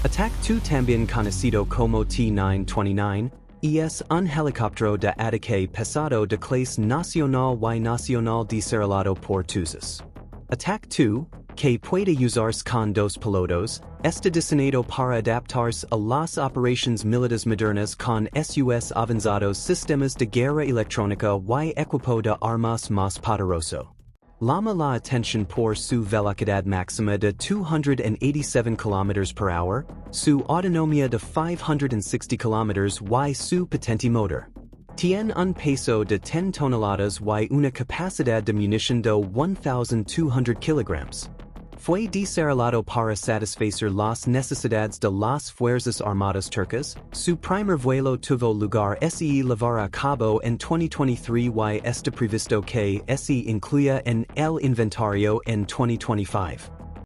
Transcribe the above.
ATAK 2 también conocido como T-929, es un helicóptero de ataque pesado de clase nacional y nacional desarrollado por TUSAS. ATAK 2, que puede usarse con dos pilotos, está diseñado para adaptarse a las operaciones militares modernas con sus avanzados sistemas de guerra electrónica y equipo de armas más poderoso. Llama la atención por su velocidad máxima de 287 km per hour, su autonomía de 560 km y su potente motor. Tiene un peso de 10 toneladas y una capacidad de munición de 1,200 kg. Fue desarrollado para satisfacer las necesidades de las Fuerzas Armadas turcas. Su primer vuelo tuvo lugar se llevará a cabo en 2023 y está previsto que se incluya en el inventario en 2025.